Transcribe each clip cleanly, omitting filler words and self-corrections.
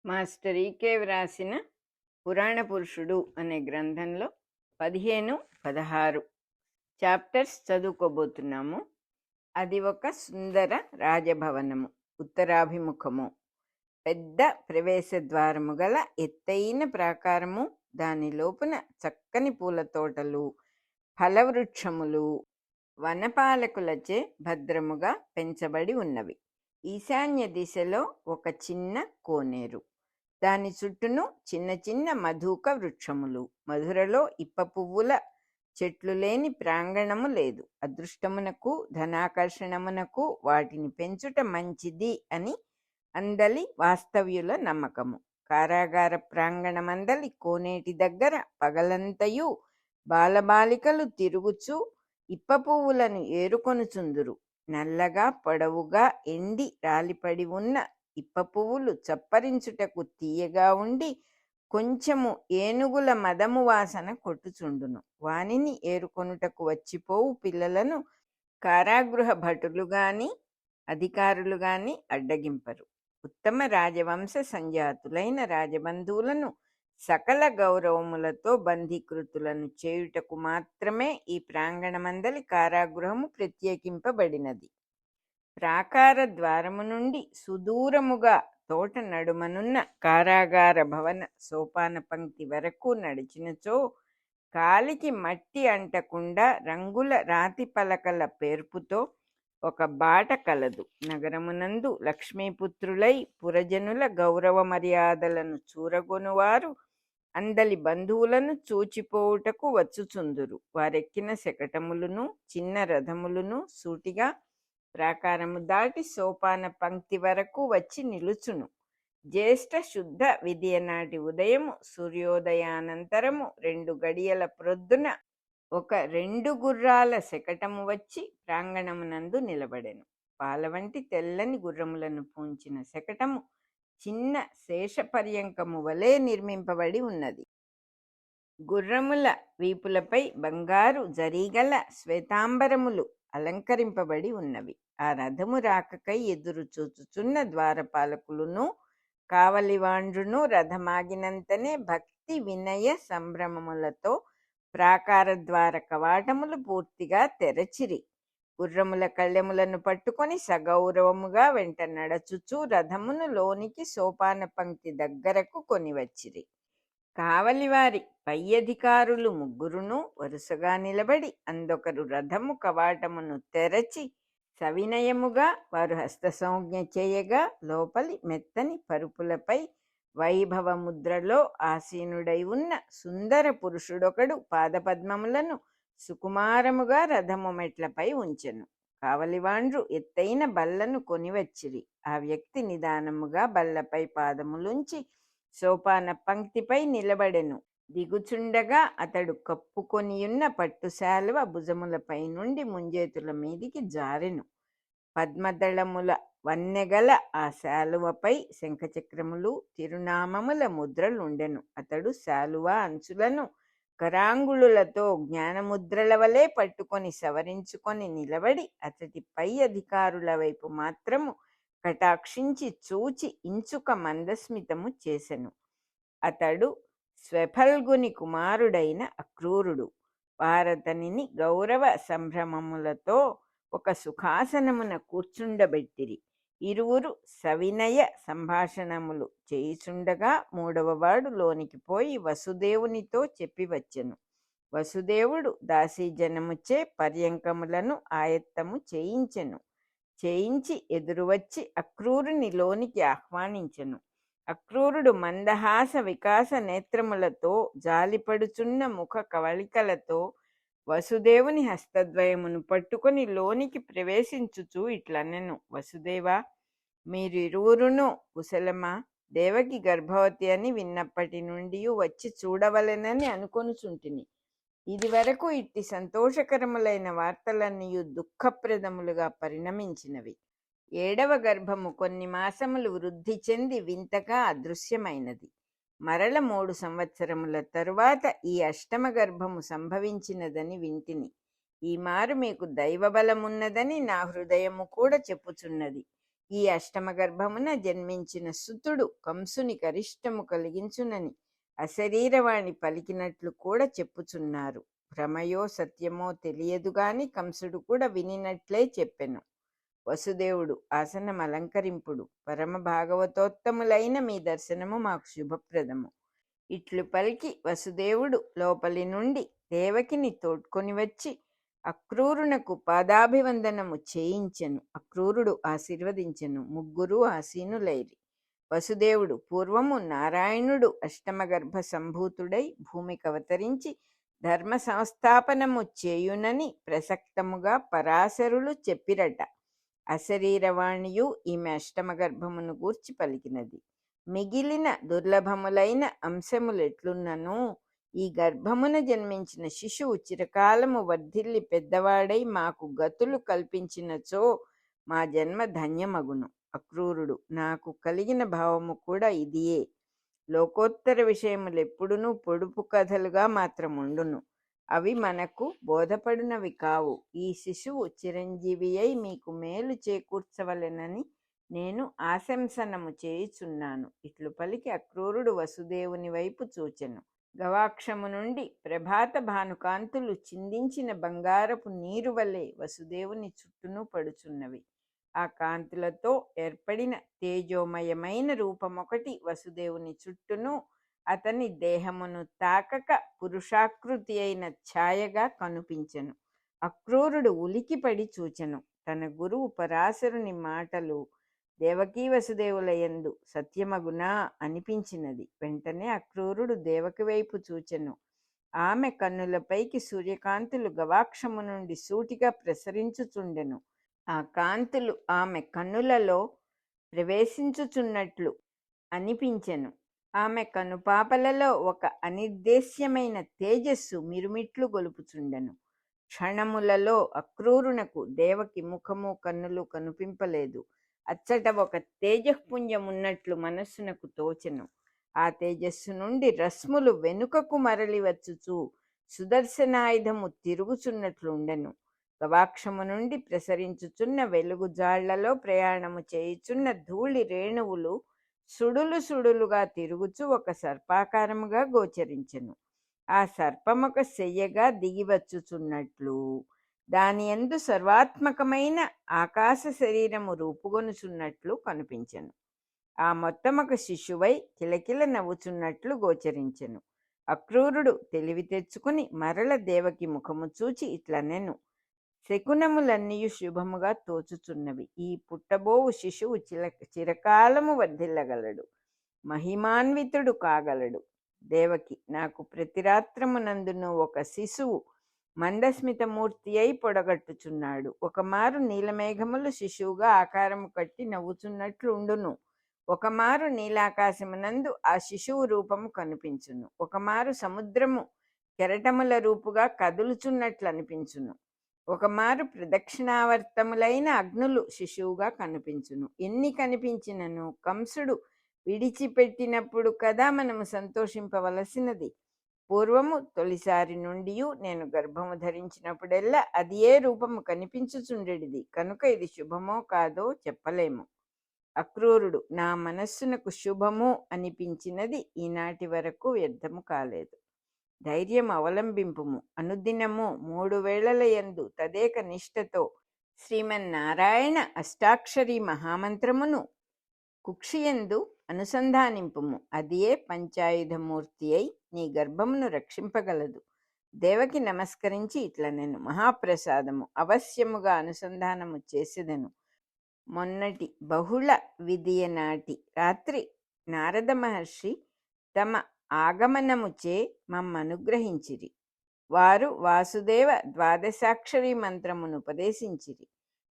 Master ఈకే వ్రాసిన పురాణ పురుషుడు అనే గ్రంథంలో 15, 16 చాప్టర్స్ చదువుకోబోతున్నాము. అది ఒక సుందర రాజభవనము, ఉత్తరాభిముఖము, పెద్ద ప్రవేశ ద్వారము గల ఎత్తైన ప్రాకారము, దాని లోపున చక్కని పూల తోటలు, ఫలవృక్షములు వనపాలకులచే భద్రముగా పెంచబడి ఉన్నవి. ఈశాన్య దిశలో ఒక చిన్న కోనేరు, దాని చుట్టూను చిన్న చిన్న మధుక వృక్షములు. మధురలో ఇప్ప పువ్వుల చెట్లు లేని ప్రాంగణము లేదు. అదృష్టమునకు ధనాకర్షణమునకు వాటిని పెంచుట మంచిది అని అందలి వాస్తవ్యుల నమ్మకము. కారాగార ప్రాంగణమందలి కోనేటి దగ్గర పగలంతయు బాలబాలికలు తిరుగుచూ ఇప్ప పువ్వులను ఏరుకొనుచుందురు. నల్లగా పొడవుగా ఎండి రాలిపడి ఉన్న ఇప్ప పువ్వులు చప్పరించుటకు తీయగా ఉండి కొంచెము ఏనుగుల మదము వాసన కొట్టుచుండును. వానిని ఏరుకొనుటకు వచ్చిపోవు పిల్లలను కారాగృహ భటులు గాని అధికారులు గాని అడ్డగింపరు. ఉత్తమ రాజవంశ సంజాతులైన రాజబంధువులను సకల గౌరవములతో బంధీకృతులను చేయుటకు మాత్రమే ఈ ప్రాంగణమందలి కారాగృహము ప్రత్యేకింపబడినది. ప్రాకార ద్వారము నుండి సుదూరముగా తోట నడుమనున్న కారాగార భవన సోపాన పంక్తి వరకు నడిచినచో కాలికి మట్టి అంటకుండా రంగుల రాతి పలకల పేర్పుతో ఒక బాట కలదు. నగరమునందు లక్ష్మీపుత్రులై పురజనుల గౌరవ మర్యాదలను చూరగొనువారు అందలి బంధువులను చూచిపోవుటకు వచ్చుచుందురు. వారెక్కిన శకటములను చిన్న రథములను సూటిగా ప్రాకారము దాటి సోపాన పంక్తి వరకు వచ్చి నిలుచును. జ్యేష్ఠ శుద్ధ విదియ నాటి ఉదయము సూర్యోదయానంతరము 2 గడియల ప్రొద్దున ఒక 2 గుర్రాల శకటము వచ్చి ప్రాంగణమునందు నిలబడెను. పాలవంటి తెల్లని గుర్రములను పూంచిన శకటము చిన్న శేషపర్యంకము వలె నిర్మింపబడి ఉన్నది. గుర్రముల వీపులపై బంగారు జరీగల శ్వేతాంబరములు అలంకరింపబడి ఉన్నవి. ఆ రథము రాకకై ఎదురు చూచుచున్న ద్వారపాలకులును కావలివాండ్రును రథమాగినంతనే భక్తి వినయ సంభ్రమములతో ప్రాకార ద్వార కవాటములు పూర్తిగా తెరచిరి. గుర్రముల కళ్ళెములను పట్టుకొని సగౌరవముగా వెంట నడచుచూ రథమును లోనికి సోపాన పంక్తి దగ్గరకు కొనివచ్చిరి. కావలివారి పై అధికారులు 3 వరుసగా నిలబడి అందొకరు రథము కవాటమును తెరచి సవినయముగా వారు హస్తసంజ్ఞ చేయగా లోపలి మెత్తని పరుపులపై వైభవ ముద్రలో ఆసీనుడై ఉన్న సుందర పురుషుడొకడు పాదపద్మములను సుకుమారముగా రథము మెట్లపై ఉంచెను. కావలివాండ్రు ఎత్తైన బల్లను కొనివచ్చిరి. ఆ వ్యక్తి నిదానముగా బల్లపై పాదములుంచి సోపాన పంక్తిపై నిలబడెను. దిగుచుండగా అతడు కప్పుకొనియున్న పట్టుశాలువ భుజములపై నుండి ముంజేతుల మీదికి జారెను. పద్మదళముల వన్నెగల ఆ శాలువపై శంఖచక్రములు తిరునామముల ముద్రలుండెను. అతడు శాలువ అంచులను కరాంగుళులతో జ్ఞానముద్రల వలె పట్టుకొని సవరించుకొని నిలబడి అతడి పై అధికారుల వైపు మాత్రము కటాక్షించి చూచి ఇంచుక మందస్మితము చేసెను. అతడు స్వఫల్గుని కుమారుడైన అక్రూరుడు. వారతనిని గౌరవ సంభ్రమములతో ఒక సుఖాసనమున కూర్చుండబెట్టిరి. ఇరువురు సవినయ సంభాషణములు చేయుచుండగా 3వవాడు లోనికి పోయి వసుదేవునితో చెప్పి వచ్చెను. వసుదేవుడు దాసీజనముచే పర్యంకములను ఆయత్తము చేయించెను. చేయించి ఎదురువచ్చి అక్రూరుని లోనికి ఆహ్వానించెను. అక్రూరుడు మందహాస వికాస నేత్రములతో జాలిపడుచున్న ముఖ కవళికలతో వసుదేవుని హస్తద్వయమును పట్టుకొని లోనికి ప్రవేశించుచు ఇట్లనెను. వసుదేవా, మీరిరువురును కుశలమా? దేవకి గర్భవతి అని విన్నప్పటి నుండి వచ్చి చూడవలెనని అనుకొనుచుంటిని. ఇది వరకు ఇట్టి సంతోషకరములైన వార్తలన్నీయు దుఃఖప్రదములుగా పరిణమించినవి. 7వ గర్భము కొన్ని మాసములు వృద్ధి చెంది వింతగా అదృశ్యమైనది. మరల 3 సంవత్సరముల తరువాత ఈ 8వ గర్భము సంభవించినదని వింటిని. ఈ మారు మీకు దైవబలమున్నదని నా హృదయము కూడా చెప్పుచున్నది. ఈ అష్టమ గర్భమున జన్మించిన సుతుడు కంసుని గరిష్టము కలిగించునని అశరీరవాణి పలికినట్లు కూడా చెప్పుచున్నారు. భ్రమయో సత్యమో తెలియదు గాని కంసుడు కూడా వినినట్లే చెప్పెను. వసుదేవుడు ఆసనం అలంకరింపుడు. పరమ భాగవతోత్తములైన మీ దర్శనము మాకు శుభప్రదము. ఇట్లు పలికి వసుదేవుడు లోపలి నుండి దేవకిని తోడ్కొని వచ్చి అక్రూరునకు పాదాభివందనము చేయించెను. అక్రూరుడు ఆశీర్వదించెను. ముగ్గురు ఆసీనులైరి. వసుదేవుడు పూర్వము నారాయణుడు అష్టమగర్భ సంభూతుడై భూమికి అవతరించి ధర్మ సంస్థాపనము చేయునని ప్రసక్తముగా పరాశరులు చెప్పిరట. అశరీరవాణియు ఈమె అష్టమగర్భమును గూర్చి పలికినది. మిగిలిన దుర్లభములైన అంశములెట్లున్నను ఈ గర్భమున జన్మించిన శిశువు చిరకాలము వర్ధిల్లి పెద్దవాడై మాకు గతులు కల్పించినచో మా జన్మ ధన్యమగును. అక్రూరుడు నాకు కలిగిన భావము కూడా ఇదియే. లోకోత్తర విషయములెప్పుడునూ పొడుపు కథలుగా మాత్రముండును. అవి మనకు బోధపడినవి కావు. ఈ శిశువు చిరంజీవి అయి మీకు మేలు చేకూర్చవలెనని నేను ఆశంసనము చేయుచున్నాను. ఇట్లు పలికి అక్రూరుడు వసుదేవుని వైపు చూచెను. గవాక్షము నుండి ప్రభాత భానుకాంతులు చిందించిన బంగారపు నీరు వలె వసుదేవుని చుట్టూను పడుచున్నవి. ఆ కాంతులతో ఏర్పడిన తేజోమయమైన రూపమొకటి వసుదేవుని చుట్టూను అతని దేహమును తాకక పురుషాకృతి అయిన ఛాయగా కనిపించెను. అక్రూరుడు ఉలికిపడి చూచెను. తన గురువు పరాశరుని మాటలు దేవకీ వసుదేవుల యందు సత్యమగునా అనిపించినది. వెంటనే అక్రూరుడు దేవకి వైపు చూచెను. ఆమె కన్నులపైకి సూర్యకాంతులు గవాక్షము నుండి సూటిగా ప్రసరించుచుండెను. ఆ కాంతులు ఆమె కన్నులలో ప్రవేశించుచున్నట్లు అనిపించెను. ఆమె కనుపాపలలో ఒక అనిర్దేశ్యమైన తేజస్సు మిరుమిట్లు గొలుపుచుండెను. క్షణములలో అక్రూరునకు దేవకి ముఖము కన్నులు కనిపింపలేదు. అచ్చట ఒక తేజఃపుంజమున్నట్లు మనస్సునకు తోచెను. ఆ తేజస్సు నుండి రశ్ములు వెనుకకు మరలి వచ్చుచు సుదర్శనాయుధము తిరుగుచున్నట్లుండెను. గవాక్షము నుండి ప్రసరించుచున్న వెలుగు జాళ్లలో ప్రయాణము చేయుచున్న ధూళి రేణువులు సుడులు సుడులుగా తిరుగుచు ఒక సర్పాకారముగా గోచరించెను. ఆ సర్పమొక శయ్యగా దిగివచ్చుచున్నట్లు దాని యందు సర్వాత్మకమైన ఆకాశ శరీరము రూపుగొనుచున్నట్లు కనిపించెను. ఆ మొత్తమొక శిశువై కిలకిల నవ్వుచున్నట్లు గోచరించెను. అక్రూరుడు తెలివి తెచ్చుకుని మరల దేవకి ముఖము చూచి ఇట్లనెను. శకునములన్నీయు శుభముగా తోచుచున్నవి. ఈ పుట్టబోవు శిశువు చిరకాలము వర్ధిల్లగలడు, మహిమాన్వితుడు కాగలడు. దేవకి నాకు ప్రతిరాత్రమునందును ఒక శిశువు మందస్మితమూర్తి అయి పొడగట్టుచున్నాడు. ఒకమారు నీలమేఘములు శిశువుగా ఆకారము కట్టి నవ్వుచున్నట్లు ఉండును. ఒకమారు నీలాకాశమునందు ఆ శిశువు రూపము కనిపించును. ఒకమారు సముద్రము కెరటముల రూపుగా కదులుచున్నట్లు అనిపించును. ఒకమారు ప్రదక్షిణావర్తములైన అగ్నులు శిశువుగా కనిపించును. ఎన్ని కనిపించినను కంసుడు విడిచిపెట్టినప్పుడు కదా మనము సంతోషింపవలసినది. పూర్వము తొలిసారి నుండి నేను గర్భము ధరించినప్పుడెల్లా అది ఏ రూపము కనిపించుచుండెడిది. కనుక ఇది శుభమో కాదో చెప్పలేము. అక్రూరుడు నా మనస్సునకు శుభము అనిపించినది ఈనాటి వరకు వ్యర్థము కాలేదు. ధైర్యం అవలంబింపుము. అనుదినము 3 వేళలయందు తదేక నిష్ఠతో శ్రీమన్నారాయణ అష్టాక్షరీ మహామంత్రమును కుక్షియందు అనుసంధానింపుము. అదియే పంచాయుధమూర్తి అయి నీ గర్భమును రక్షింపగలదు. దేవకి నమస్కరించి ఇట్లనెను. మహాప్రసాదము అవశ్యముగా అనుసంధానము చేసేదను. మొన్నటి బహుళ విధియ నాటి రాత్రి నారద మహర్షి తమ ఆగమనముచే మమ్మనుగ్రహించిరి. వారు వాసుదేవ ద్వాదశాక్షరీ మంత్రమును ఉపదేశించిరి.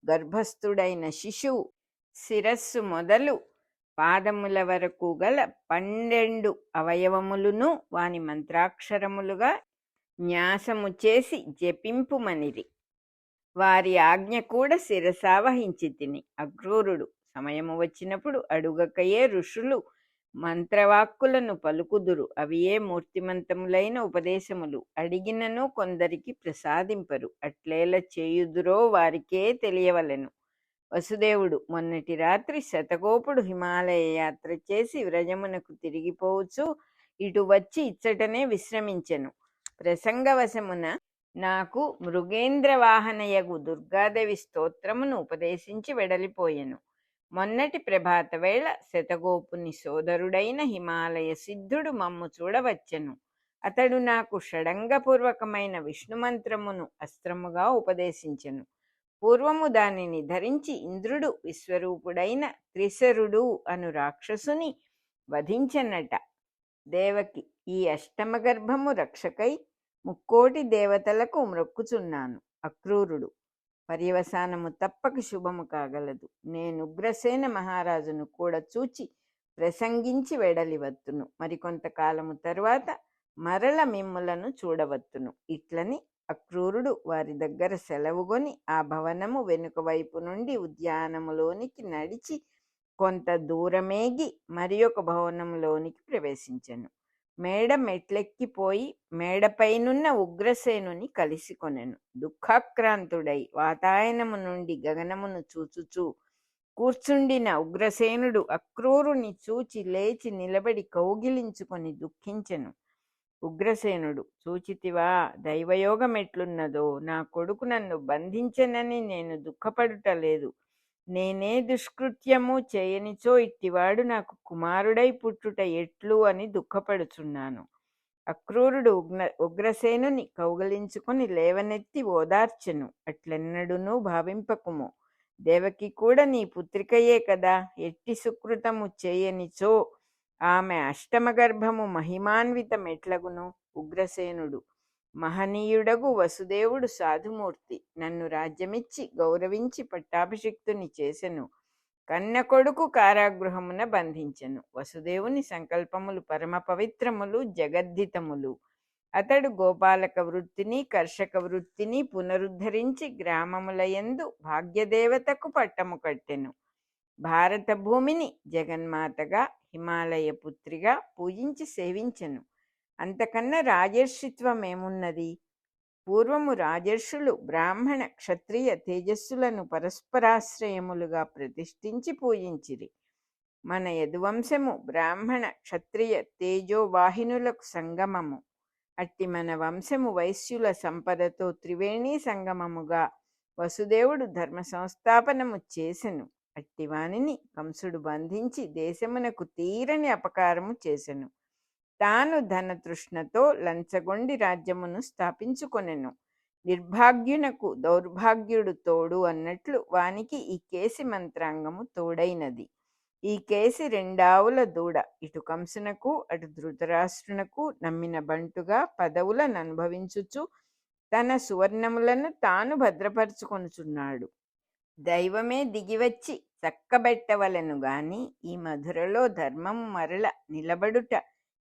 గర్భస్థుడైన శిశువు శిరస్సు మొదలు పాదముల వరకు గల 12 అవయవములను వాని మంత్రాక్షరములుగా న్యాసము చేసి జపింపుమనిరి. వారి ఆజ్ఞ కూడా శిరసావహించి తిని. అక్రూరుడు సమయము వచ్చినప్పుడు అడుగకయే ఋషులు మంత్రవాక్కులను పలుకుదురు. అవి ఏ మూర్తిమంతములైన ఉపదేశములు. అడిగినను కొందరికి ప్రసాదింపరు. అట్లేల చేయుదురో వారికే తెలియవలెను. వసుదేవుడు మొన్నటి రాత్రి శతగోపుడు హిమాలయ యాత్ర చేసి వ్రజమునకు తిరిగిపోవచ్చు ఇటు వచ్చి ఇచ్చటనే విశ్రమించెను. ప్రసంగవశమున నాకు మృగేంద్ర వాహనయగు దుర్గాదేవి స్తోత్రమును ఉపదేశించి వెడలిపోయెను. మొన్నటి ప్రభాత వేళ శతగోపుని సోదరుడైన హిమాలయ సిద్ధుడు మమ్ము చూడవచ్చెను. అతడు నాకు షడంగపూర్వకమైన విష్ణుమంత్రమును అస్త్రముగా ఉపదేశించెను. పూర్వము దానిని ధరించి ఇంద్రుడు విశ్వరూపుడైన త్రిశరుడు అను రాక్షసుని వధించెనట. దేవకి, ఈ అష్టమ గర్భము రక్షకై ముక్కోటి దేవతలకు మ్రొక్కుచున్నాను. అక్రూరుడు, పర్యవసానము తప్పక శుభము కాగలదు. నేను ఉగ్రసేన మహారాజును కూడా చూచి ప్రసంగించి వెడలివత్తును. మరికొంతకాలము తరువాత మరల మిమ్ములను చూడవత్తును. ఇట్లని అక్రూరుడు వారి దగ్గర సెలవుగొని ఆ భవనము వెనుక వైపు నుండి ఉద్యానములోనికి నడిచి కొంత దూరమేగి మరి ఒక భవనములోనికి ప్రవేశించెను. మేడ మెట్లెక్కిపోయి మేడపైనున్న ఉగ్రసేనుని కలిసి కొనెను. దుఃఖాక్రాంతుడై వాతాయనము నుండి గగనమును చూచుచూ కూర్చుండిన ఉగ్రసేనుడు అక్రూరుని చూచి లేచి నిలబడి కౌగిలించుకొని దుఃఖించెను. ఉగ్రసేనుడు, చూచితివా దైవయోగమెట్లున్నదో, నా కొడుకు నన్ను బంధించెనని నేను దుఃఖపడుటలేదు. నేనే దుష్కృత్యము చేయనిచో ఇట్టివాడు నాకు కుమారుడై పుట్టుట ఎట్లు అని దుఃఖపడుచున్నాను. అక్రూరుడు ఉగ్రసేనుని కౌగలించుకొని లేవనెత్తి ఓదార్చెను. అట్లెన్నడునూ భావింపకుము. దేవకి కూడా నీ పుత్రికయే కదా. ఎట్టి సుకృతము చేయనిచో ఆమె అష్టమ గర్భము మహిమాన్వితమెట్లగును. ఉగ్రసేనుడు, మహనీయుడగు వసుదేవుడు సాధుమూర్తి నన్ను రాజ్యమిచ్చి గౌరవించి పట్టాభిషిక్తుని చేసెను. కన్న కొడుకు కారాగృహమున బంధించెను. వసుదేవుని సంకల్పములు పరమ పవిత్రములు, జగద్ధితములు. అతడు గోపాలక వృత్తిని, కర్షక వృత్తిని పునరుద్ధరించి గ్రామములయందు భాగ్యదేవతకు పట్టము కట్టెను. భారత భూమిని జగన్మాతగా, హిమాలయ పుత్రిగా పూజించి సేవించెను. అంతకన్నా రాజర్షిత్వం ఏమున్నది? పూర్వము రాజర్షులు బ్రాహ్మణ క్షత్రియ తేజస్సులను పరస్పరాశ్రయములుగా ప్రతిష్ఠించి పూజించిరి. మన యదువంశము బ్రాహ్మణ క్షత్రియ తేజోవాహినులకు సంగమము. అట్టి మన వంశము వైశ్యుల సంపదతో త్రివేణీ సంగమముగా వసుదేవుడు ధర్మ సంస్థాపనము చేసెను. అట్టివానిని కంసుడు బంధించి దేశమునకు తీరని అపకారము చేసెను. తాను ధనతృష్ణతో లంచగొండి రాజ్యమును స్థాపించుకొనెను. నిర్భాగ్యునకు దౌర్భాగ్యుడు తోడు అన్నట్లు వానికి ఈ కేసి మంత్రాంగము తోడైనది. ఈ కేసి రెండావుల దూడ. ఇటు కంసునకు అటు ధృతరాష్ట్రునకు నమ్మిన బంటుగా పదవులను అనుభవించుచు తన సువర్ణములను తాను భద్రపరుచుకొనుచున్నాడు. దైవమే దిగివచ్చి చక్కబెట్టవలను గాని ఈ మధురలో ధర్మము మరల నిలబడుట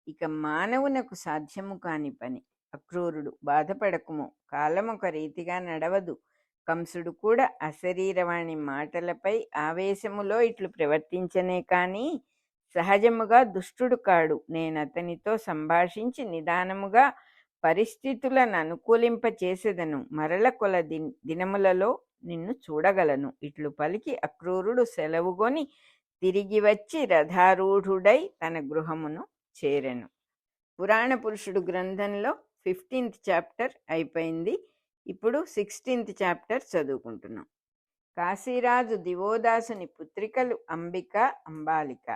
ఇక మానవునకు సాధ్యము కాని పని. అక్రూరుడు, బాధపడకుము. కాలమొక రీతిగా నడవదు. కంసుడు కూడా అశరీరవాణి మాటలపై ఆవేశములో ఇట్లు ప్రవర్తించనే కాని సహజముగా దుష్టుడు కాడు. నేనతనితో సంభాషించి నిదానముగా పరిస్థితులను అనుకూలింపచేసెదను. మరల కొల దినములలో నిన్ను చూడగలను. ఇట్లు పలికి అక్రూరుడు సెలవుగొని తిరిగి వచ్చి రథారూఢుడై తన గృహమును చేరెను. పురాణ పురుషుడు గ్రంథంలో 15th చాప్టర్ అయిపోయింది. ఇప్పుడు 16th చాప్టర్ చదువుకుంటున్నాం. కాశీరాజు దివోదాసుని పుత్రికలు అంబిక, అంబాలిక.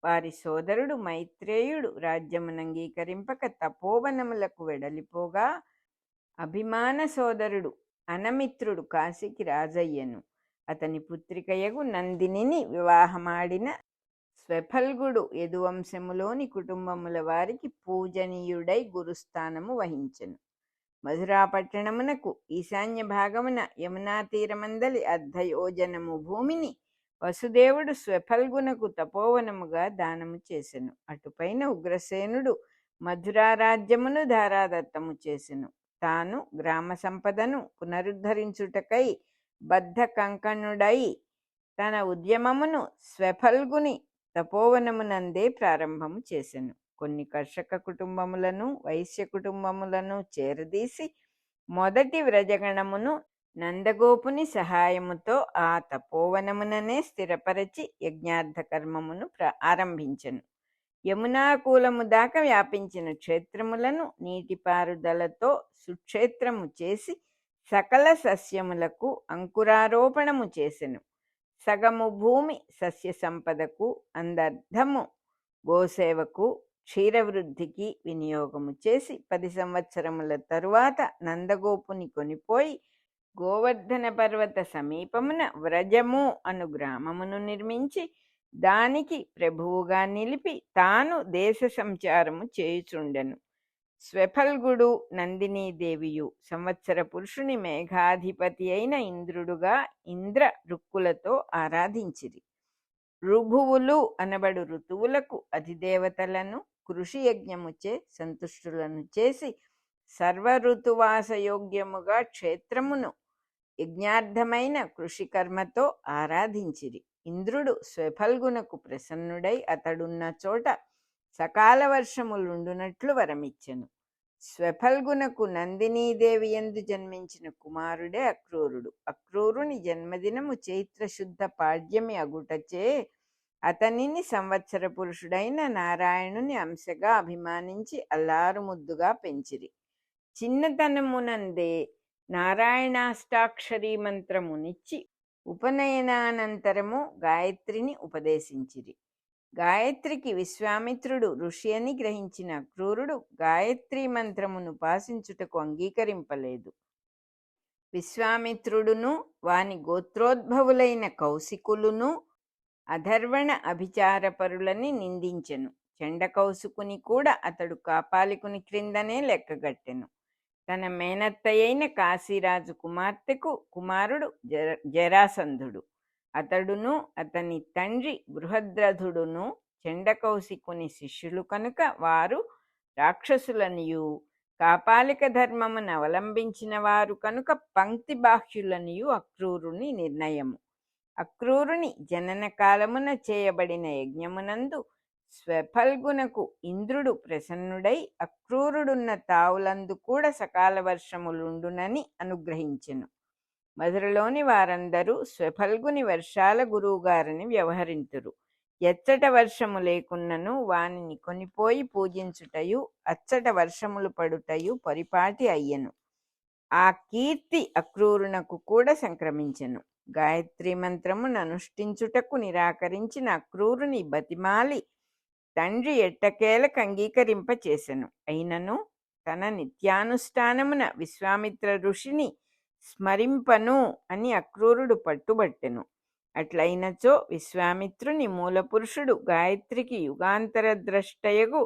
వారి సోదరుడు మైత్రేయుడు రాజ్యమునంగీకరింపక తపోవనములకు వెడలిపోగా అభిమాన సోదరుడు అనమిత్రుడు కాశీకి రాజయ్యను. అతని పుత్రికయగు నందినిని వివాహమాడిన స్వఫల్గుడు యదువంశములోని కుటుంబముల వారికి పూజనీయుడై గురుస్థానము వహించెను. మధురాపట్టణమునకు ఈశాన్య భాగమున యమునా తీరమందలి అర్ధయోజనము భూమిని వసుదేవుడు స్వఫల్గునకు తపోవనముగా దానము చేసెను. అటుపైన ఉగ్రసేనుడు మధురారాజ్యమును ధారాదత్తము చేసెను. తాను గ్రామ సంపదను పునరుద్ధరించుటకై బద్ధ కంకణుడై తన ఉద్యమమును స్వఫల్గుని తపోవనమునందే ప్రారంభము చేసెను. కొన్ని కర్షక కుటుంబములను, వైశ్య కుటుంబములను చేరదీసి మొదటి వ్రజగణమును నందగోపుని సహాయముతో ఆ తపోవనముననే స్థిరపరచి యజ్ఞార్థ కర్మమును ఆరంభించెను. యమునా కూలము దాకా వ్యాపించిన క్షేత్రములను నీటిపారుదలతో సుక్షేత్రము చేసి సకల సస్యములకు అంకురారోపణము చేసెను. సగము భూమి సస్య సంపదకు, అందర్థము గోసేవకు, క్షీరవృద్ధికి వినియోగము చేసి 10 సంవత్సరముల తరువాత నందగోపుని కొనిపోయి గోవర్ధన పర్వత సమీపమున వ్రజము అను గ్రామమును నిర్మించి దానికి ప్రభువుగా నిలిపి తాను దేశ సంచారము చేయుచుండెను. స్వెఫల్గుడు నందినీదేవియు సంవత్సర పురుషుని మేఘాధిపతి అయిన ఇంద్రుడుగా ఇంద్ర రుక్కులతో ఆరాధించిరి. ఋభువులు అనబడు ఋతువులకు అధిదేవతలను కృషి యజ్ఞముచే సంతుష్టులను చేసి సర్వఋతువాసయోగ్యముగా క్షేత్రమును యజ్ఞార్థమైన కృషి కర్మతో ఆరాధించిరి. ఇంద్రుడు స్వెఫల్గునకు ప్రసన్నుడై అతడున్న చోట సకాల వర్షములుండునట్లు వరమిచ్చెను. స్వెఫల్గునకు నందినీదేవి యందు జన్మించిన కుమారుడే అక్రూరుడు. అక్రూరుని జన్మదినము చైత్రశుద్ధ పాడ్యమి అగుటచే అతనిని సంవత్సర పురుషుడైన నారాయణుని అంశగా అభిమానించి అల్లారు ముద్దుగా పెంచిరి. చిన్నతనమునందే నారాయణాష్టాక్షరీ మంత్రమునిచ్చి ఉపనయనానంతరము గాయత్రిని ఉపదేశించిరి. గాయత్రికి విశ్వామిత్రుడు ఋషి అని గ్రహించిన అక్రూరుడు గాయత్రీ మంత్రమును ఉపాసించుటకు అంగీకరింపలేదు. విశ్వామిత్రుడును వాని గోత్రోద్భవులైన కౌశికులును అధర్వణ అభిచారపరులని నిందించెను. చండకౌశికుని కూడా అతడు కాపాలికుని క్రిందనే లెక్కగట్టెను. తన మేనత్తయైన కాశీరాజు కుమార్తెకు కుమారుడు జరాసంధుడు. అతడును అతని తండ్రి బృహద్రథుడును చండకౌశికుని శిష్యులు కనుక వారు రాక్షసులనియు కాపాలిక ధర్మమును అవలంబించిన వారు కనుక పంక్తి బాహ్యులనియు అక్రూరుని నిర్ణయము. అక్రూరుని జనన కాలమున చేయబడిన యజ్ఞమునందు స్వెఫల్గునకు ఇంద్రుడు ప్రసన్నుడై అక్రూరుడున్న తావులందు కూడా సకాల వర్షములుండునని అనుగ్రహించెను. మధురలోని వారందరూ స్వెఫల్గుని వర్షాల గురువుగారని వ్యవహరింతురు. ఎచ్చట వర్షము లేకున్నను వానిని కొనిపోయి పూజించుటయు అచ్చట వర్షములు పడుటయు పరిపాటి అయ్యెను. ఆ కీర్తి అక్రూరునకు కూడా సంక్రమించెను. గాయత్రీ మంత్రమును అనుష్ఠించుటకు నిరాకరించిన అక్రూరుని బతిమాలి తండ్రి ఎట్టకేలకు అంగీకరింపచేసెను. అయినను తన నిత్యానుష్ఠానమున విశ్వామిత్ర ఋషిని స్మరింపను అని అక్రూరుడు పట్టుబట్టెను. అట్లయినచో విశ్వామిత్రుని మూలపురుషుడు గాయత్రికి యుగాంతర ద్రష్టయగు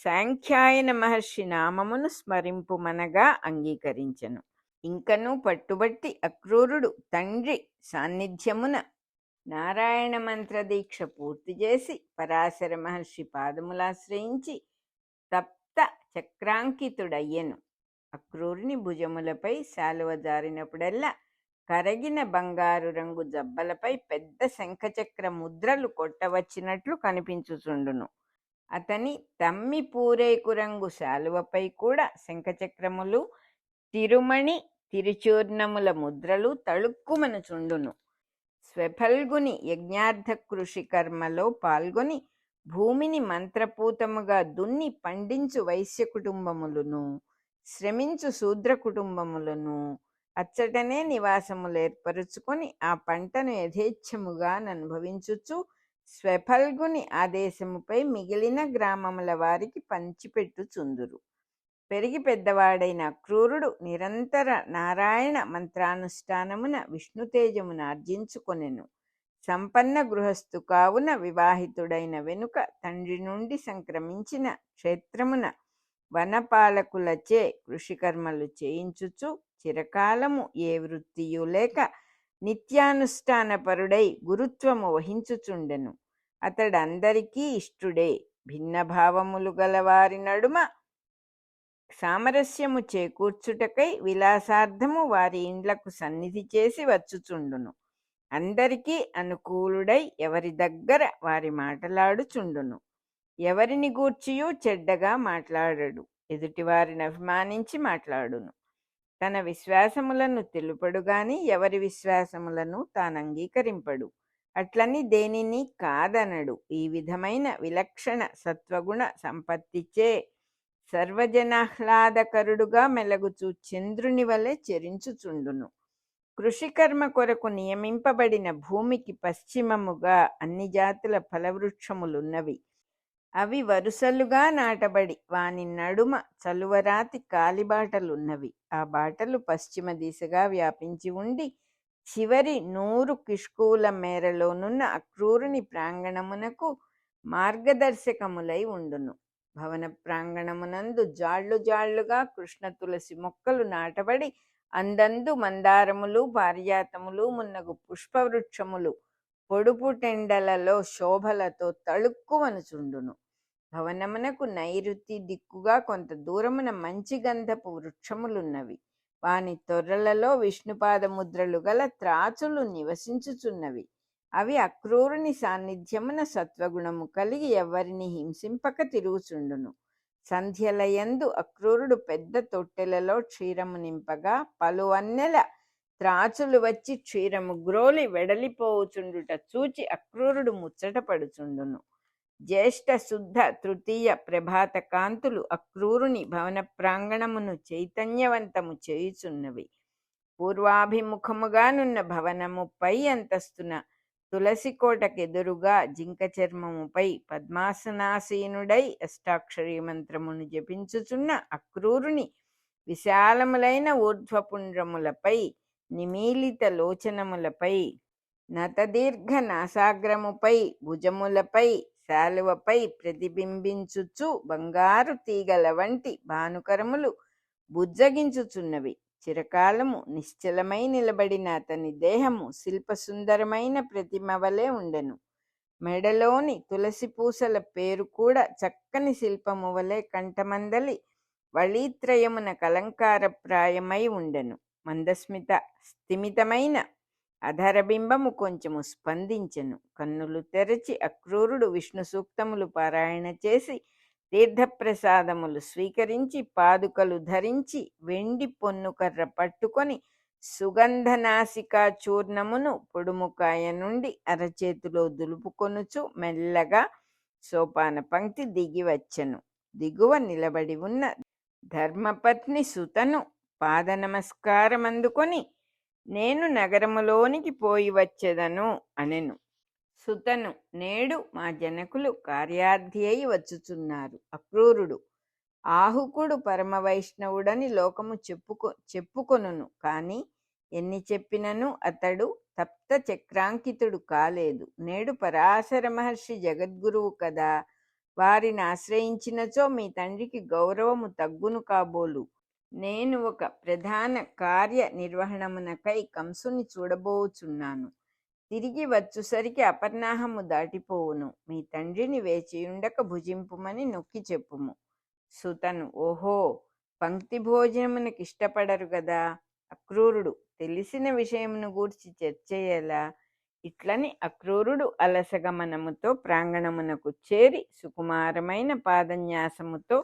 సాంఖ్యాయన మహర్షి నామమును స్మరింపుమనగా అంగీకరించెను. ఇంకనూ పట్టుబట్టి అక్రూరుడు తండ్రి సాన్నిధ్యమున నారాయణ మంత్ర దీక్ష పూర్తి చేసి పరాశర మహర్షి పాదములాశ్రయించి తప్త చక్రాంకితుడయ్యెను. అక్రూరుని భుజములపై శాలువ జారినప్పుడల్లా కరగిన బంగారు రంగు జబ్బలపై పెద్ద శంఖచక్ర ముద్రలు కొట్టవచ్చినట్లు కనిపించుచుండును. అతని తమ్మి పూరేకు రంగు శాలువపై కూడా శంఖచక్రములు, తిరుమణి తిరుచూర్ణముల ముద్రలు తళుక్కుమనుచుండును. స్వెఫల్గుని యజ్ఞార్థ కృషి కర్మలో పాల్గొని భూమిని మంత్రపూతముగా దున్ని పండించు వైశ్య కుటుంబములను, శ్రమించు శూద్ర కుటుంబములను అచ్చటనే నివాసములు ఏర్పరుచుకొని ఆ పంటను యథేచ్ఛముగా అనుభవించుచు స్వెఫల్గుని ఆదేశముపై మిగిలిన గ్రామముల వారికి పంచిపెట్టుచుందురు. పెరిగి పెద్దవాడైన అక్రూరుడు నిరంతర నారాయణ మంత్రానుష్ఠానమున విష్ణుతేజమును ఆర్జించుకొనెను. సంపన్న గృహస్థు కావున వివాహితుడైన వెనుక తండ్రి నుండి సంక్రమించిన క్షేత్రమున వనపాలకులచే కృషికర్మలు చేయించుచు చిరకాలము ఏ వృత్తియు లేక నిత్యానుష్ఠానపరుడై గురుత్వము వహించుచుండెను. అతడందరికీ ఇష్టుడే. భిన్న భావములు గలవారి నడుమ సామరస్యము చేకూర్చుటకై విలాసార్థము వారి ఇండ్లకు సన్నిధి చేసి వచ్చుచుండును. అందరికీ అనుకూలుడై ఎవరి దగ్గర వారి మాటలాడుచుండును. ఎవరిని గూర్చియూ చెడ్డగా మాట్లాడడు. ఎదుటివారిని అభిమానించి మాట్లాడును. తన విశ్వాసములను తెలుపడు గాని ఎవరి విశ్వాసములను తానంగీకరింపడు. అట్లని దేనిని కాదనడు. ఈ విధమైన విలక్షణ సత్వగుణ సంపత్తిచే సర్వజనాహ్లాదకరుడుగా మెలగుచు చంద్రుని వలె చెరించుచుండును. కృషికర్మ కొరకు నియమింపబడిన భూమికి పశ్చిమముగా అన్ని జాతుల ఫలవృక్షములున్నవి. అవి వరుసలుగా నాటబడి వాని నడుమ చలువరాతి కాలిబాటలున్నవి. ఆ బాటలు పశ్చిమ దిశగా వ్యాపించి ఉండి చివరి 100 కిష్కూల మేరలోనున్న అక్రూరుని ప్రాంగణమునకు మార్గదర్శకములై ఉండును. భవన ప్రాంగణమునందు జాళ్లు జాళ్లుగా కృష్ణ తులసి మొక్కలు నాటబడి అందందు మందారములు పారిజాతములు మున్నగు పుష్పవృక్షములు పొడుపు టెండలలో శోభలతో తళుక్కుమనుచుండును. భవనమునకు నైరుతి దిక్కుగా కొంత దూరమున మంచి గంధపు వృక్షములున్నవి. వాని తొర్రలలో విష్ణుపాదముద్రలు గల త్రాచులు నివసించుచున్నవి. అవి అక్రూరుని సాన్నిధ్యమున సత్వగుణము కలిగి ఎవ్వరిని హింసింపక తిరుగుచుండును. సంధ్యలయందు అక్రూరుడు పెద్ద తొట్టెలలో క్షీరము నింపగా పలువన్నెల త్రాచులు వచ్చి క్షీరము గ్రోలి వెడలిపోవుచుండుట చూచి అక్రూరుడు ముచ్చటపడుచుండును. జ్యేష్ఠ శుద్ధ తృతీయ ప్రభాత కాంతులు అక్రూరుని భవన ప్రాంగణమును చైతన్యవంతము చేయుచున్నవి. పూర్వాభిముఖముగానున్న భవనము పై అంతస్తున తులసి కోటకెదురుగా జింక చర్మముపై పద్మాసనాసీనుడై అష్టాక్షరీ మంత్రమును జపించుచున్న అక్రూరుని విశాలములైన ఊర్ధ్వపుండ్రములపై నిమీలిత లోచనములపై నతదీర్ఘ నాసాగ్రముపై భుజములపై శాలువపై ప్రతిబింబించుచు బంగారు తీగల వంటి భానుకరములు బుజ్జగించుచున్నవి. చిరకాలము నిశ్చలమై నిలబడిన అతని దేహము శిల్పసుందరమైన ప్రతిమ వలె ఉండెను. మెడలోని తులసి పూసల పేరు కూడా చక్కని శిల్పము వలె కంఠమందలి వళీత్రయమున కలంకారప్రాయమై ఉండెను. మందస్మిత స్థిమితమైన అధరబింబము కొంచెము స్పందించెను. కన్నులు తెరచి అక్రూరుడు విష్ణు సూక్తములు పారాయణ చేసి తీర్థప్రసాదములు స్వీకరించి పాదుకలు ధరించి వెండి పొన్నుకర్ర పట్టుకొని సుగంధనాసికా చూర్ణమును పొడుముకాయ నుండి అరచేతిలో దులుపుకొనుచు మెల్లగా సోపాన పంక్తి దిగి వచ్చెను. దిగువ నిలబడి ఉన్న ధర్మపత్ని సుతను పాద నమస్కారమందుకొని నేను నగరములోనికి పోయి వచ్చెదను అనెను. సుతను నేడు మా జనకులు కార్యార్థి అయి వచ్చుచున్నారు. అక్రూరుడు ఆహుకుడు పరమ వైష్ణవుడని లోకము చెప్పుకొనును. కాని ఎన్ని చెప్పినను అతడు తప్త చక్రాంకితుడు కాలేదు. నేడు పరాశర మహర్షి జగద్గురువు కదా, వారిని ఆశ్రయించినచో మీ తండ్రికి గౌరవము తగ్గును కాబోలు. నేను ఒక ప్రధాన కార్య నిర్వహణమునకై కంసుని చూడబోచున్నాను. తిరిగి వచ్చుసరికి అపర్ణాహము దాటిపోవును. మీ తండ్రిని వేచియుండక భుజింపుమని నొక్కి చెప్పుము. సుతను ఓహో, పంక్తి భోజనమునకిష్టపడరు గదా. అక్రూరుడు తెలిసిన విషయమును గూర్చి చర్చయ్యేలా. ఇట్లని అక్రూరుడు అలసగమనముతో ప్రాంగణమునకు చేరి సుకుమారమైన పాదన్యాసముతో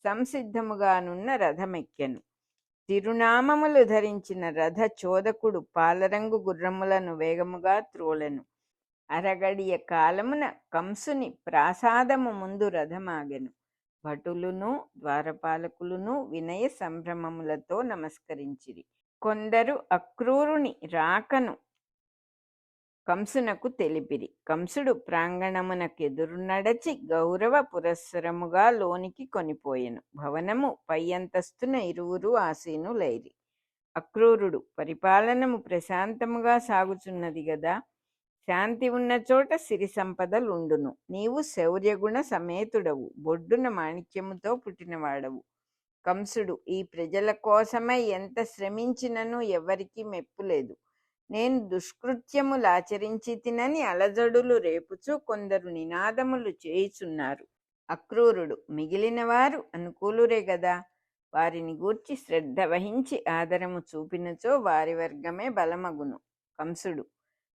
సంసిద్ధముగానున్న రథమెక్కెను. తిరునామములు ధరించిన రథ చోదకుడు పాలరంగు గుర్రములను వేగముగా త్రోలెను. అరగడియ కాలమున కంసుని ప్రాసాదము ముందు రథమాగెను. భటులును ద్వారపాలకులును వినయ సంభ్రమములతో నమస్కరించిరి. కొందరు అక్రూరుని రాకను కంసునకు తెలిపిరి. కంసుడు ప్రాంగణమునకెదురు నడచి గౌరవ పురస్సరముగా లోనికి కొనిపోయెను. భవనము పై అంతస్తున ఇరువురు ఆసీనులైరి. అక్రూరుడు పరిపాలనము ప్రశాంతముగా సాగుచున్నది గదా. శాంతి ఉన్న చోట సిరి సంపదలుండును. నీవు శౌర్యగుణ సమేతుడవు, బొడ్డున మాణిక్యముతో పుట్టినవాడవు. కంసుడు ఈ ప్రజల కోసమై ఎంత శ్రమించినను ఎవరికీ మెప్పులేదు. నేను దుష్కృత్యములాచరించి తినని అలజడులు రేపుచూ కొందరు నినాదములు చేయుచున్నారు. అక్రూరుడు మిగిలిన వారు అనుకూలురే గదా. వారిని గూర్చి శ్రద్ధ వహించి ఆదరము చూపినచో వారి వర్గమే బలమగును. కంసుడు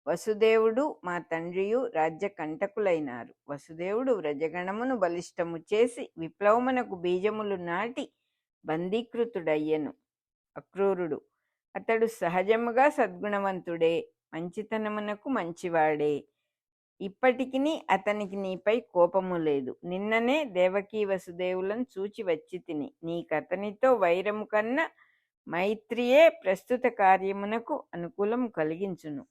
వసుదేవుడు మా తండ్రియు రాజ్య కంటకులైనారు. వసుదేవుడు వ్రజగణమును బలిష్టము చేసి విప్లవమునకు బీజములు నాటి బందీకృతుడయ్యెను. అక్రూరుడు: అతడు సహజముగా సద్గుణవంతుడే, మంచితనమునకు మంచివాడే. ఇప్పటికిని అతనికి నీపై కోపము లేదు. నిన్ననే దేవకీ వసుదేవులను చూచి వచ్చి తిని. నీకతనితో వైరము కన్నా మైత్రియే ప్రస్తుత కార్యమునకు అనుకూలము కలిగించును.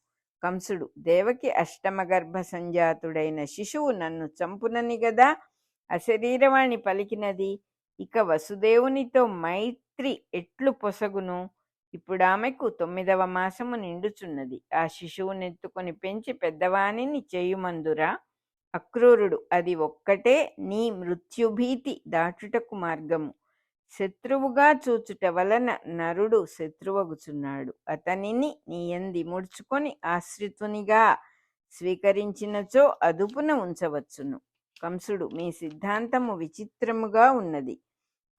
కంసుడు: దేవకి అష్టమ గర్భ సంజాతుడైన శిశువు నన్ను చంపునని గదా అశరీరవాణి పలికినది. ఇక వసుదేవునితో మైత్రి ఎట్లు పొసగును? ఇప్పుడామెకు 9వ మాసము నిండుచున్నది. ఆ శిశువునెత్తుకొని పెంచి పెద్దవానిని చేయుమందురా? అక్రూరుడు: అది ఒక్కటే నీ మృత్యుభీతి దాటుటకు మార్గము. శత్రువుగా చూచుట వలన నరుడు శత్రువగుచున్నాడు. అతనిని నీయంది ముడుచుకొని ఆశ్రితునిగా స్వీకరించినచో అదుపున ఉంచవచ్చును. కంసుడు: మీ సిద్ధాంతము విచిత్రముగా ఉన్నది.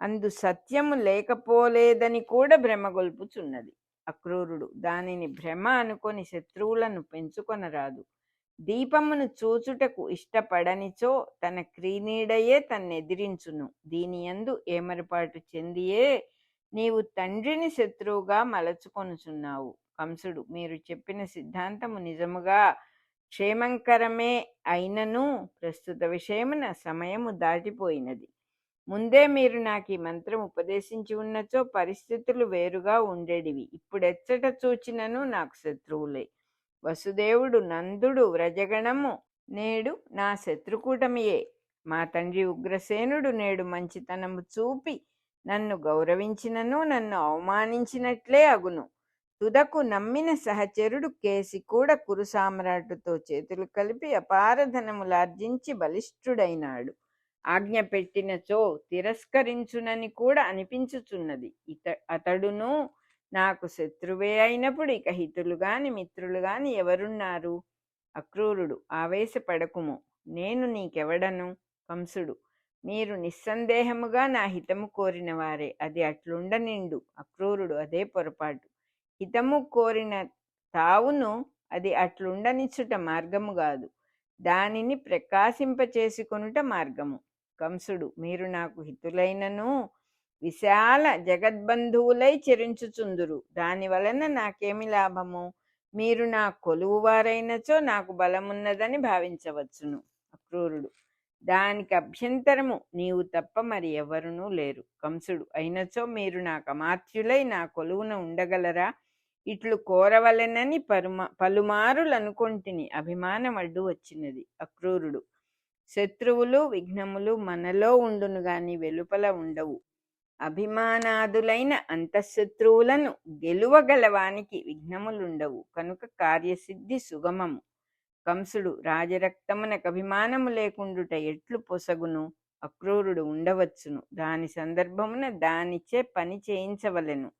అందు సత్యము లేకపోలేదని కూడా భ్రమగొల్పుచున్నది. అక్రూరుడు: దానిని భ్రమ అనుకొని శత్రువులను పెంచుకొనరాదు. దీపమును చూచుటకు ఇష్టపడనిచో తన క్రీనీడయే తన్నెదిరించును. దీనియందు ఏమరపాటు చెందియే నీవు తండ్రిని శత్రువుగా మలచుకొనుచున్నావు. కంసుడు: మీరు చెప్పిన సిద్ధాంతము నిజముగా క్షేమంకరమే అయినను ప్రస్తుత విషయమున సమయము దాటిపోయినది. ముందే మీరు నాకు ఈ మంత్రం ఉపదేశించి ఉన్నచో పరిస్థితులు వేరుగా ఉండేటివి. ఇప్పుడెచ్చట చూచినను నాకు శత్రువులే. వసుదేవుడు, నందుడు, వ్రజగణము నేడు నా శత్రుకూటమియే. మా తండ్రి ఉగ్రసేనుడు నేడు మంచితనము చూపి నన్ను గౌరవించినను నన్ను అవమానించినట్లే అగును. తుదకు నమ్మిన సహచరుడు కేసి కూడా కురు సామ్రాటుతో చేతులు కలిపి అపారధనములార్జించి బలిష్ఠుడైనాడు. ఆజ్ఞ పెట్టినచో తిరస్కరించునని కూడా అనిపించుచున్నది. అతడును నాకు శత్రువే అయినప్పుడు ఇక హితులు గాని మిత్రులు గాని ఎవరున్నారు? అక్రూరుడు: ఆవేశపడకుము, నేను నీకెవడను? కంసుడు: మీరు నిస్సందేహముగా నా హితము కోరిన వారే. అది అట్లుండనిండు. అక్రూరుడు: అదే పొరపాటు. హితము కోరిన తావును అది అట్లుండనిచ్చుట మార్గము కాదు, దానిని ప్రకాశింపచేసుకొనుట మార్గము. కంసుడు: మీరు నాకు హితులైనను విశాల జగద్బంధువులై చెరించుచుందురు. దాని వలన నాకేమి లాభము? మీరు నా కొలువువారైనచో నాకు బలమున్నదని భావించవచ్చును. అక్రూరుడు: దానికి అభ్యంతరము నీవు తప్ప మరి ఎవరునూ లేరు. కంసుడు: అయినచో మీరు నాకు అమాత్యులై నా కొలువున ఉండగలరా? ఇట్లు కోరవలెనని పలుమారులనుకొంటిని, అభిమానం అడ్డు వచ్చినది. అక్రూరుడు: శత్రువులు విఘ్నములు మనలో ఉండును గాని వెలుపల ఉండవు. అభిమానాదులైన అంతఃశత్రువులను గెలువగలవానికి విఘ్నములుండవు కనుక కార్యసిద్ధి సుగమము. కంసుడు: రాజరక్తమునకు అభిమానము లేకుండుట ఎట్లు పొసగును? అక్రూరుడు: ఉండవచ్చును. దాని సందర్భమున దానిచే పని చేయించవలెను.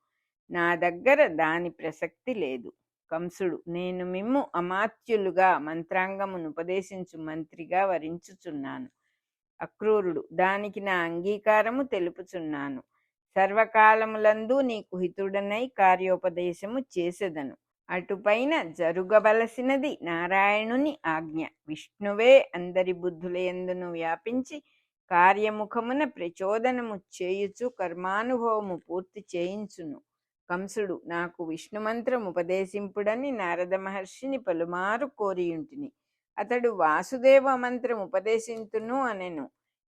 నా దగ్గర దాని ప్రసక్తి లేదు. కంసుడు: నేను మిమ్ము అమాత్యులుగా మంత్రాంగమును ఉపదేశించు మంత్రిగా వరించుచున్నాను. అక్రూరుడు: దానికి నా అంగీకారము తెలుపుచున్నాను. సర్వకాలములందు నీకు హితుడనై కార్యోపదేశము చేసెదను. అటుపైన జరుగవలసినది నారాయణుని ఆజ్ఞ. విష్ణువే అందరి బుద్ధులయందును వ్యాపించి కార్యముఖమున ప్రచోదనము చేయుచు కర్మానుభవము పూర్తి చేయించును. కంసుడు: నాకు విష్ణు మంత్రం ఉపదేశింపుడని నారద మహర్షిని పలుమారు కోరియుంటిని. అతడు వాసుదేవ మంత్రం ఉపదేశింతును అనెను.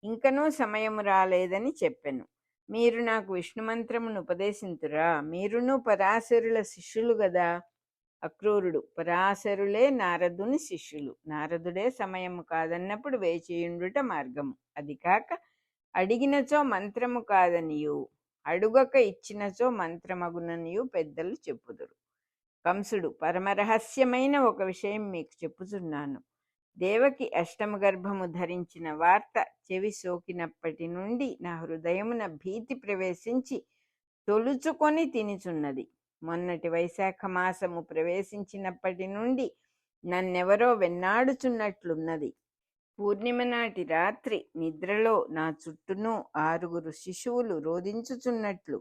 ఇంకనూ సమయము రాలేదని చెప్పెను. మీరు నాకు విష్ణు మంత్రమును ఉపదేశింతురా? మీరును పరాశరుల శిష్యులు గదా? అక్రూరుడు: పరాశరులే నారదుని శిష్యులు. నారదుడే సమయము కాదన్నప్పుడు వేచియుండుట మార్గము. అది కాక అడిగినచో మంత్రము కాదనియు అడుగక ఇచ్చినచో మంత్రమగుననియు పెద్దలు చెప్పుదురు. కంసుడు: పరమరహస్యమైన ఒక విషయం మీకు చెప్పుచున్నాను. దేవకి అష్టమ గర్భము ధరించిన వార్త చెవి సోకినప్పటి నుండి నా హృదయమున భీతి ప్రవేశించి తొలుచుకొని తినిచున్నది. మొన్నటి వైశాఖ మాసము ప్రవేశించినప్పటి నుండి నన్నెవరో వెన్నాడుచున్నట్లున్నది. పూర్ణిమ నాటి రాత్రి నిద్రలో నా చుట్టూను 6 శిశువులు రోధించుచున్నట్లు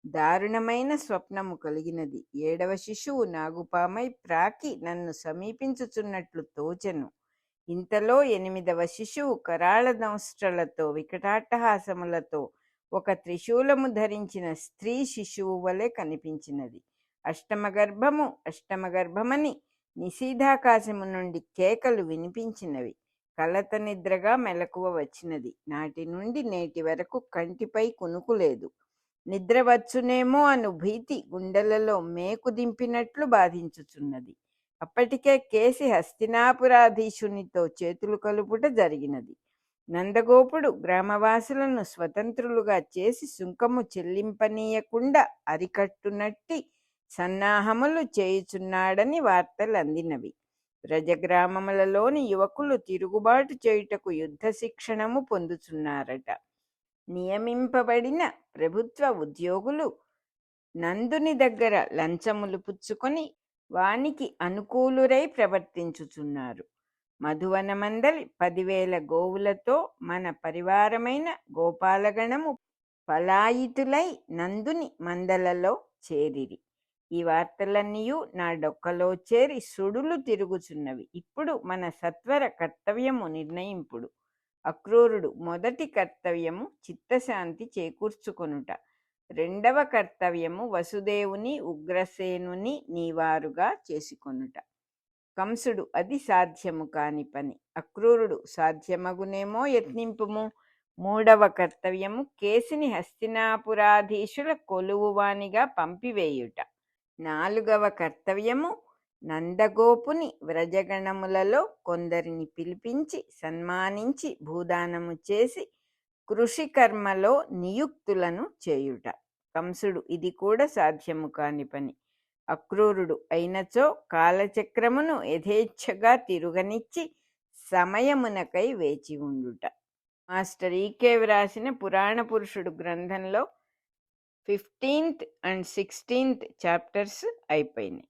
దారుణమైన స్వప్నము కలిగినది. 7వ శిశువు నాగుపామై ప్రాకి నన్ను సమీపించుచున్నట్లు తోచెను. ఇంతలో 8వ శిశువు కరాళ దంష్ట్రలతో వికటాట్టహాసములతో ఒక త్రిశూలము ధరించిన స్త్రీ శిశువు వలె కనిపించినది. అష్టమగర్భమని నిశీధాకాశము నుండి కేకలు వినిపించినవి. కలత నిద్రగా మెలకువ వచ్చినది. నాటి నుండి నేటి వరకు కంటిపై కునుకు లేదు. నిద్ర వచ్చునేమో అను భీతి గుండెలలో మేకు దింపినట్లు బాధించుచున్నది. అప్పటికే కేసి హస్తినాపురాధీశునితో చేతులు కలుపుట జరిగినది. నందగోపుడు గ్రామవాసులను స్వతంత్రులుగా చేసి సుంకము చెల్లింపనీయకుండా అరికట్టునట్టి సన్నాహములు చేయుచున్నాడని వార్తలు అందినవి. బ్రజగ్రామములలోని యువకులు తిరుగుబాటు చేయుటకు యుద్ధ శిక్షణము పొందుచున్నారట. నియమింపబడిన ప్రభుత్వ ఉద్యోగులు నందుని దగ్గర లంచములు పుచ్చుకొని వానికి అనుకూలురై ప్రవర్తించుచున్నారు. మధువనమందలి 10,000 గోవులతో మన పరివారమైన గోపాలగణము పలాయితులై నందుని మందలలో చేరిరి. ఈ వార్తలన్నీయు నా డొక్కలో చేరి సుడులు తిరుగుచున్నవి. ఇప్పుడు మన సత్వర కర్తవ్యము నిర్ణయింపుడు. అక్రూరుడు మొదటి కర్తవ్యము చిత్తశాంతి చేకూర్చుకొనుట. రెండవ కర్తవ్యము వసుదేవుని ఉగ్రసేనుని నీవారుగా చేసుకొనుట. కంసుడు అది సాధ్యము కాని పని. అక్రూరుడు సాధ్యమగునేమో యత్నింపుము. మూడవ కర్తవ్యము కేసిని హస్తినాపురాధీశుల కొలువువానిగా పంపివేయుట. నాలుగవ కర్తవ్యము నందగోపుని వ్రజగణములలో కొందరిని పిలిపించి సన్మానించి భూదానము చేసి కృషికర్మలో నియుక్తులను చేయుట. కంసుడు ఇది కూడా సాధ్యము కాని పని. అక్రూరుడు అయినచో కాలచక్రమును యథేచ్ఛగా తిరుగనిచ్చి సమయమునకై వేచి ఉండుట. మాస్టర్ ఈకే వ్రాసిన పురాణ పురుషుడు గ్రంథంలో 15th and 16th చాప్టర్స్ అయిపోయినాయి.